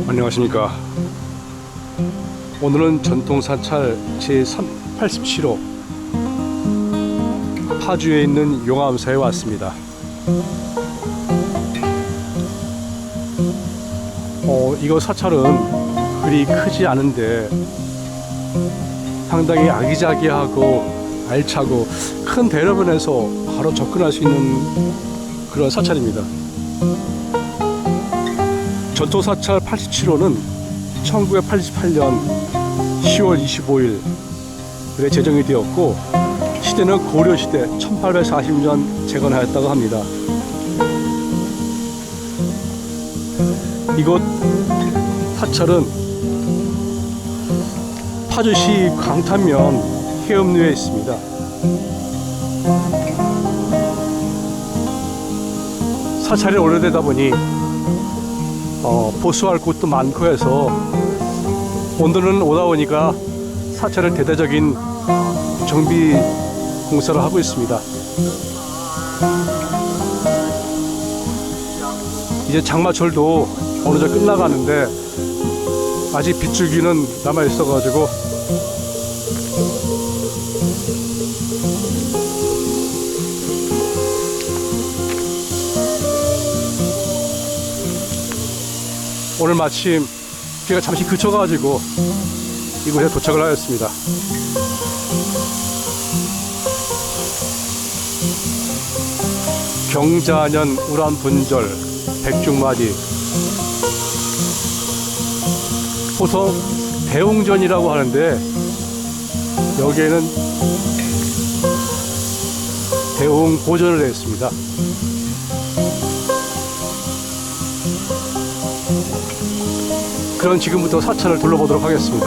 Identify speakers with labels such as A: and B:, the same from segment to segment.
A: 안녕하십니까. 오늘은 전통사찰 제87호 파주에 있는 용암사에 왔습니다. 이거 사찰은 그리 크지 않은데 상당히 아기자기하고 알차고 큰 대로변에서 바로 접근할 수 있는 그런 사찰입니다. 전통사찰 87호는 1988년 10월 25일에 제정이 되었고 시대는 고려시대 1840년 재건하였다고 합니다. 이곳 사찰은 파주시 광탄면 해음루에 있습니다. 사찰이 오래되다 보니 보수할 곳도 많고 해서 오늘은 오다 보니까 사찰을 대대적인 정비 공사를 하고 있습니다. 이제 장마철도 어느덧 끝나가는데 아직 빗줄기는 남아 있어가지고 오늘 마침 비가 잠시 그쳐가지고 이곳에 도착을 하였습니다. 경자년 우란분절 백중맞이, 보통 대웅전이라고 하는데 여기에는 대웅보전을 했습니다. 그럼 지금부터 사찰을 둘러보도록 하겠습니다.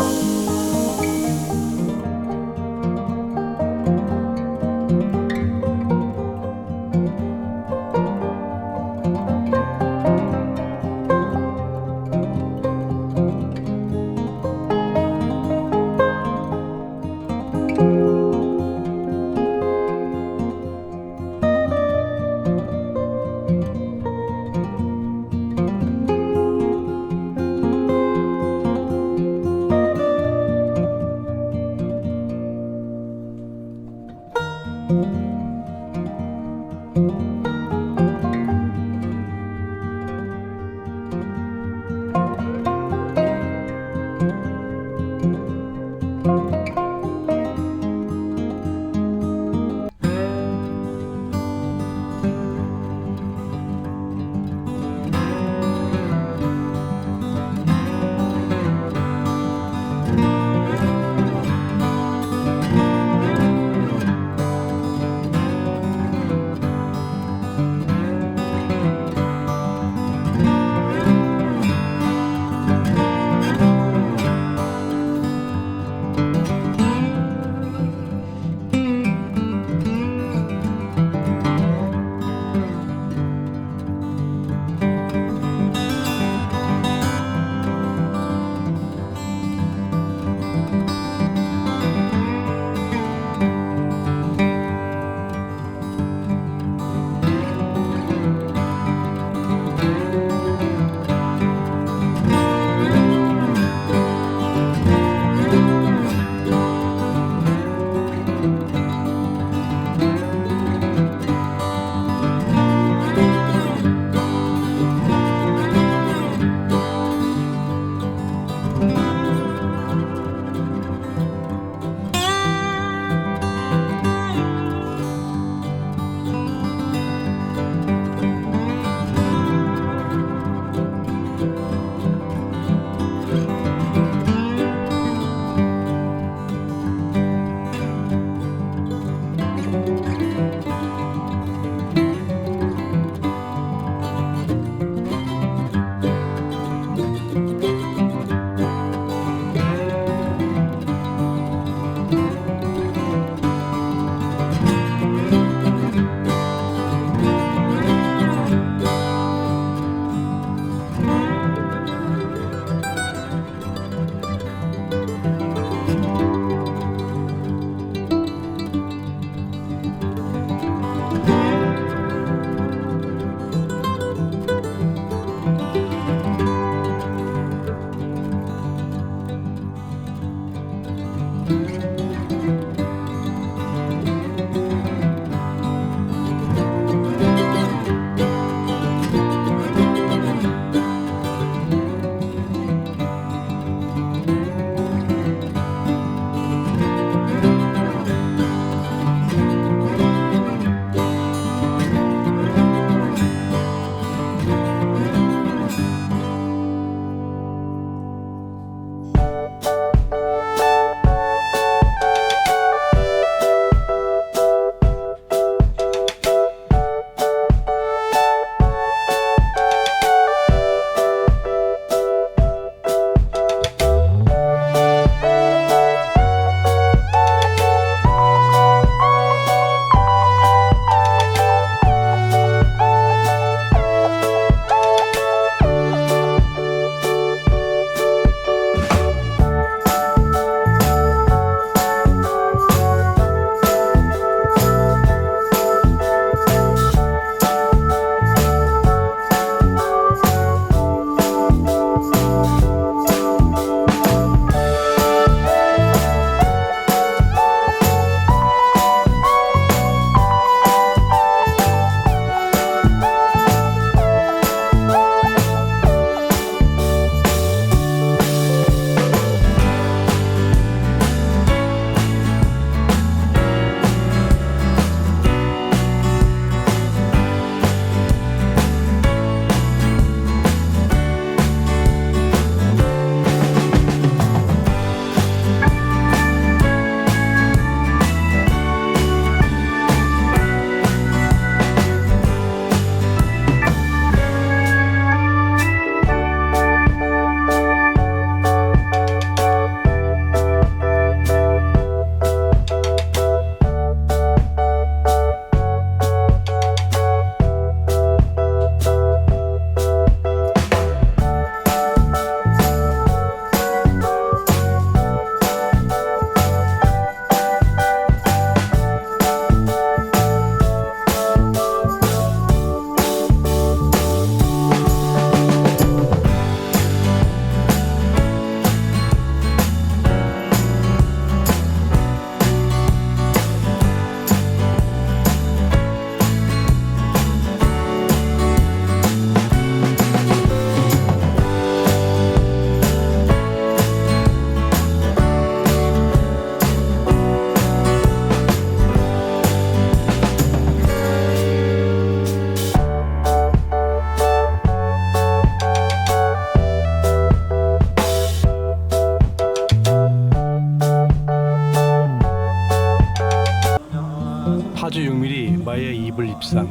A: 파주 6mm 마의 이불 입상.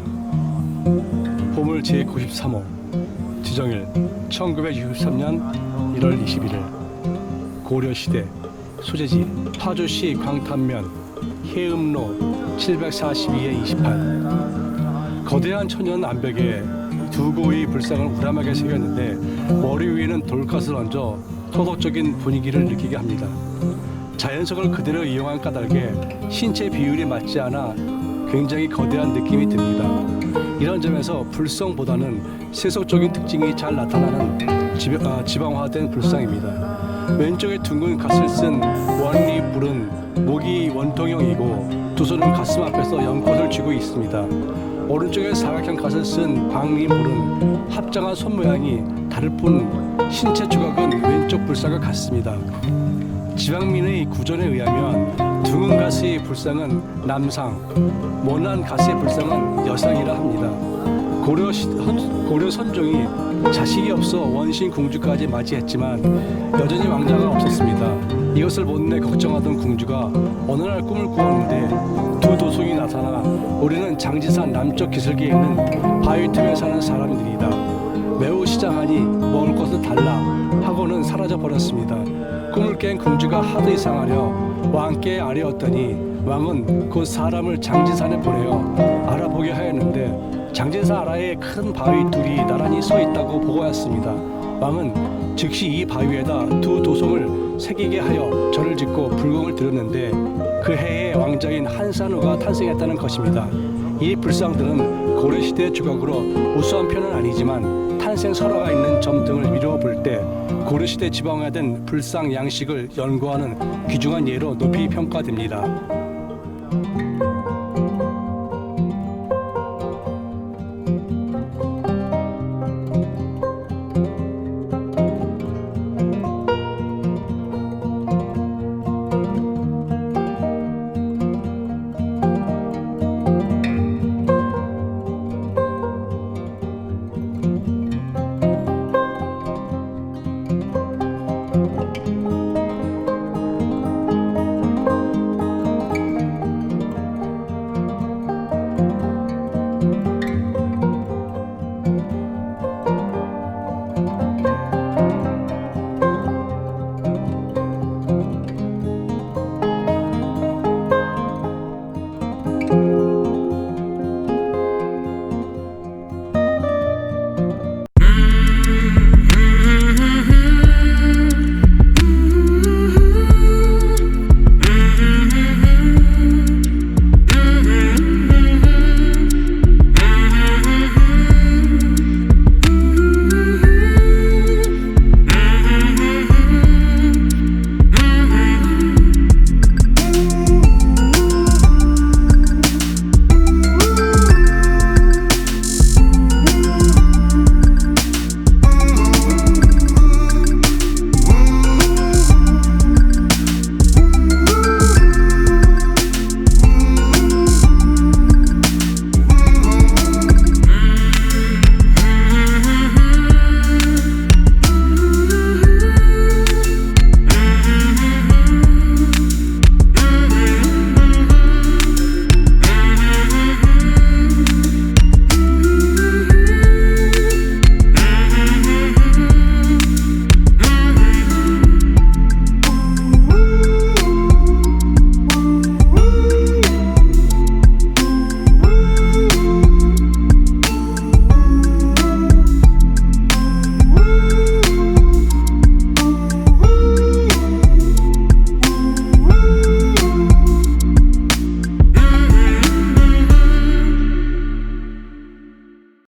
A: 보물 제93호. 지정일 1963년 1월 21일. 고려시대. 소재지 파주시 광탄면 해음로 742-28. 거대한 천연 암벽에 두 고의 불상을 우람하게 새겼는데 머리 위에는 돌갓을 얹어 토속적인 분위기를 느끼게 합니다. 자연석을 그대로 이용한 까닭에 신체 비율이 맞지 않아 굉장히 거대한 느낌이 듭니다. 이런 점에서 불성보다는 세속적인 특징이 잘 나타나는 지방화된 불상입니다. 왼쪽에 둥근 갓을 쓴 원리 불은 목이 원통형이고 두 손은 가슴 앞에서 연꽃을 쥐고 있습니다. 오른쪽에 사각형 갓을 쓴 방림불은 합장한 손 모양이 다를 뿐 신체 조각은 왼쪽 불상과 같습니다. 지방민의 구전에 의하면 둥근 가시의 불상은 남상, 모난 가시의 불상은 여상이라 합니다. 고려 선종이 자식이 없어 원신 공주까지 맞이했지만 여전히 왕자가 없었습니다. 이것을 못내 걱정하던 공주가 어느 날 꿈을 꾸었는데 두 도송이 나타나 우리는 장지산 남쪽 기슭에 있는 바위 틈에 사는 사람들이다. 매우 시장하니 먹을 것을 달라 하고는 사라져 버렸습니다. 꿈을 깬 공주가 하도 이상하려 왕께 아뢰었더니 왕은 그 사람을 장지산에 보내어 알아보게 하였는데 장지산 아래에 큰 바위 둘이 나란히 서 있다고 보고하였습니다. 왕은 즉시 이 바위에다 두 도송을 새기게 하여 절을 짓고 불공을 들였는데 그 해에 왕자인 한산후가 탄생했다는 것입니다. 이 불상들은 고려시대 조각으로 우수한 편은 아니지만 탄생 설화가 있는 점 등을 미루어 볼 때 고려시대 지방화된 불상 양식을 연구하는 귀중한 예로 높이 평가됩니다.